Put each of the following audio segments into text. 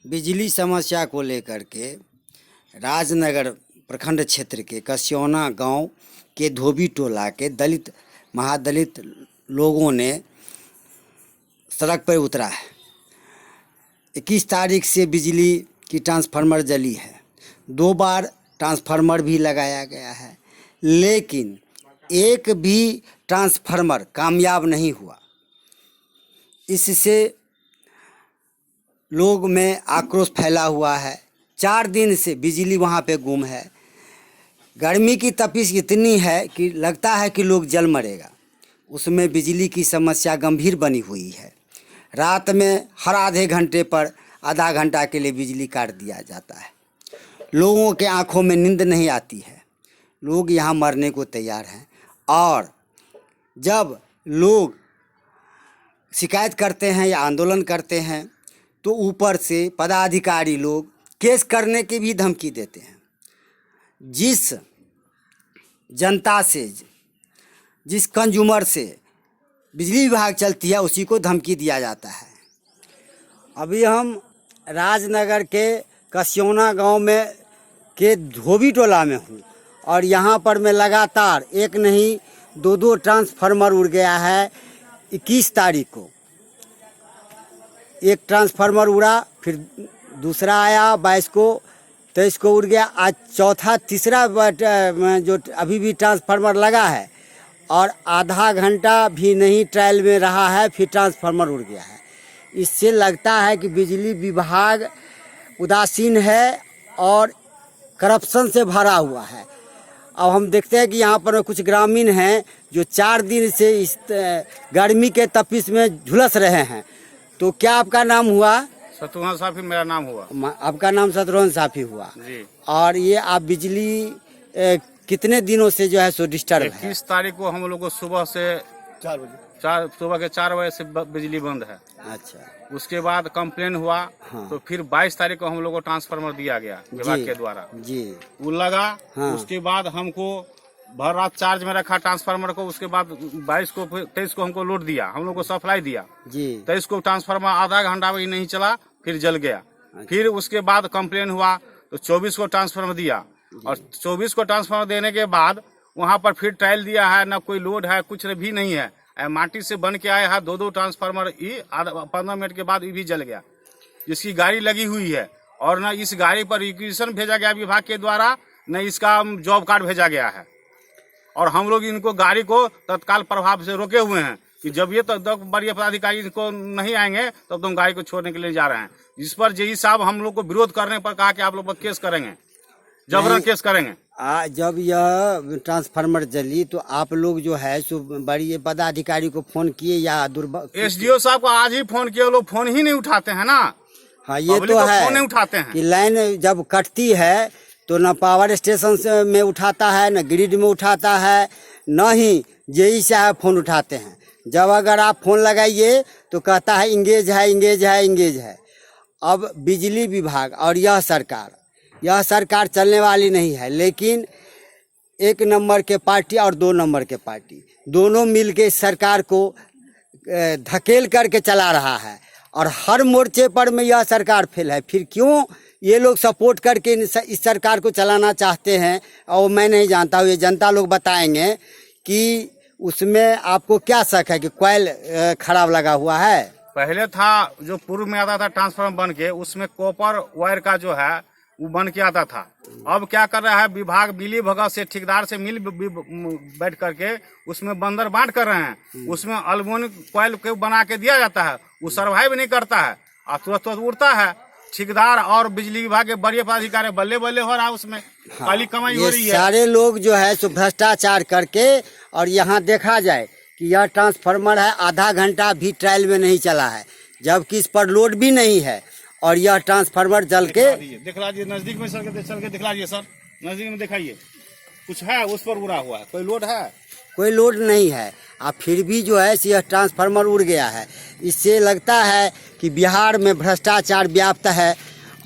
बिजली समस्या को लेकर के राजनगर प्रखंड क्षेत्र के कसियौना गांव के धोबी टोला के दलित महादलित लोगों ने सड़क पर उतरा है। 21 तारीख से बिजली की ट्रांसफार्मर जली है, 2 बार ट्रांसफार्मर भी लगाया गया है, लेकिन एक भी ट्रांसफार्मर कामयाब नहीं हुआ। इससे लोग में आक्रोश फैला हुआ है। 4 दिन से बिजली वहाँ पे गुम है। गर्मी की तपिश इतनी है कि लगता है कि लोग जल मरेगा। उसमें बिजली की समस्या गंभीर बनी हुई है। रात में हर आधे घंटे पर आधा घंटा के लिए बिजली काट दिया जाता है। लोगों के आंखों में नींद नहीं आती है। लोग यहाँ मरने को तैयार हैं। और जब लोग शिकायत करते हैं या आंदोलन करते हैं तो ऊपर से पदाधिकारी लोग केस करने की भी धमकी देते हैं। जिस जनता से, जिस कंज्यूमर से बिजली विभाग चलती है उसी को धमकी दिया जाता है। अभी हम राजनगर के कसियौना गांव में के धोबी टोला में हूँ और यहाँ पर मैं लगातार एक नहीं 2 ट्रांसफार्मर उड़ गया है। 21 तारीख को एक ट्रांसफार्मर उड़ा, फिर दूसरा आया 22 को, 23 को उड़ गया। आज चौथा तीसरा जो अभी भी ट्रांसफार्मर लगा है और आधा घंटा भी नहीं ट्रायल में रहा है, फिर ट्रांसफार्मर उड़ गया है। इससे लगता है कि बिजली विभाग उदासीन है और करप्शन से भरा हुआ है। अब हम देखते हैं कि यहाँ पर कुछ ग्रामीण हैं जो 4 दिन से इस गर्मी के तपिश में झुलस रहे हैं। तो क्या आपका नाम हुआ? शत्रुघ्न साफी मेरा नाम हुआ। आपका नाम शत्रुघ्न साफी हुआ जी। और ये आप बिजली कितने दिनों से जो है सो डिस्टर्ब है? 21 तारीख को हम लोग को सुबह से 4 बजे सुबह के 4 बजे से बिजली बंद है। अच्छा। उसके बाद कंप्लेन हुआ। हाँ। तो फिर 22 तारीख को हम लोग को ट्रांसफार्मर दिया गया विभाग के द्वारा जी। वो लगा। हाँ। उसके बाद हमको भर रात चार्ज में रखा ट्रांसफार्मर को। उसके बाद 22 को 23 को हमको लोड दिया, हम लोग को सप्लाई दिया जी। 23 को ट्रांसफार्मर आधा घंटा भी नहीं चला, फिर जल गया। फिर उसके बाद कंप्लेन हुआ तो 24 को ट्रांसफार्मर दिया और 24 को ट्रांसफार्मर देने के बाद वहाँ पर फिर ट्रायल दिया है, ना कोई लोड है, कुछ भी नहीं है। माटी से बन के आया है 2 ट्रांसफार्मर। 15 मिनट के बाद ये भी जल गया, जिसकी गाड़ी लगी हुई है। और न इस गाड़ी पर रिक्वेशन भेजा गया विभाग के द्वारा, न इसका जॉब कार्ड भेजा गया है। और हम लोग इनको गाड़ी को तत्काल प्रभाव से रोके हुए हैं कि जब ये तक बड़े पदाधिकारी इनको नहीं आएंगे तब तो हम गाड़ी को छोड़ने के लिए जा रहे हैं। जिस पर जेई साहब हम लोग को विरोध करने पर कहा कि आप लोग पर केस करेंगे, जबरन केस करेंगे। जब यह ट्रांसफार्मर जली तो आप लोग जो है सो बड़ी पदाधिकारी को फोन किए या SDO साहब को आज ही फोन किए, लोग फोन ही नहीं उठाते हैं ना। हाँ, ये तो है फोन नहीं उठाते हैं कि लाइन जब कटती है तो न पावर स्टेशन में उठाता है, न ग्रिड में उठाता है, न ही जेई साहब फोन उठाते हैं। जब अगर आप फोन लगाइए तो कहता है इंगेज है, इंगेज है, इंगेज है। अब बिजली विभाग और यह सरकार चलने वाली नहीं है, लेकिन 1 नंबर के पार्टी और 2 नंबर के पार्टी दोनों मिलके इस सरकार को धकेल करके चला रहा है और हर मोर्चे पर में यह सरकार फेल है। फिर क्यों ये लोग सपोर्ट करके इस सरकार को चलाना चाहते हैं और मैं नहीं जानता हूँ, ये जनता लोग बताएंगे कि उसमें आपको क्या शक है कि कॉइल खराब लगा हुआ है? पहले था जो पूर्व में आता था ट्रांसफार्मर बन के, उसमें कॉपर वायर का जो है वो बन के आता था। अब क्या कर रहा है विभाग, बिजली भगत से ठेकेदार से मिल बैठ करके उसमें बंदर बांट कर रहे हैं। उसमें अल्मुनियम कॉइल को बना के दिया जाता है, वो सर्वाइव नहीं करता है और तुरंत उड़ता है। ठेकेदार और बिजली विभाग के बड़े पदाधिकारी बल्ले बल्ले हो रहा है, उसमें काली कमाई हो रही है। सारे लोग जो है सो भ्रष्टाचार करके, और यहाँ देखा जाए कि यह ट्रांसफार्मर है आधा घंटा भी ट्रायल में नहीं चला है, जबकि इस पर लोड भी नहीं है और यह ट्रांसफार्मर जल के दिखला दीजिए, नजदीक में चल के दिखला दीजिए सर, नजदीक में दिखाइए। कुछ है उस पर उड़ा हुआ है, कोई लोड है? कोई लोड नहीं है। अब फिर भी जो है यह ट्रांसफार्मर उड़ गया है। इससे लगता है कि बिहार में भ्रष्टाचार व्याप्त है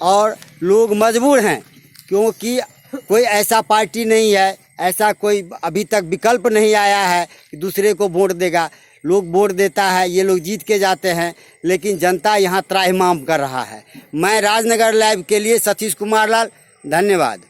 और लोग मजबूर हैं, क्योंकि कोई ऐसा पार्टी नहीं है, ऐसा कोई अभी तक विकल्प नहीं आया है कि दूसरे को वोट देगा। लोग वोट देता है, ये लोग जीत के जाते हैं, लेकिन जनता यहाँ त्राहिमाम कर रहा है। मैं राजनगर लाइव के लिए सतीश कुमार लाल, धन्यवाद।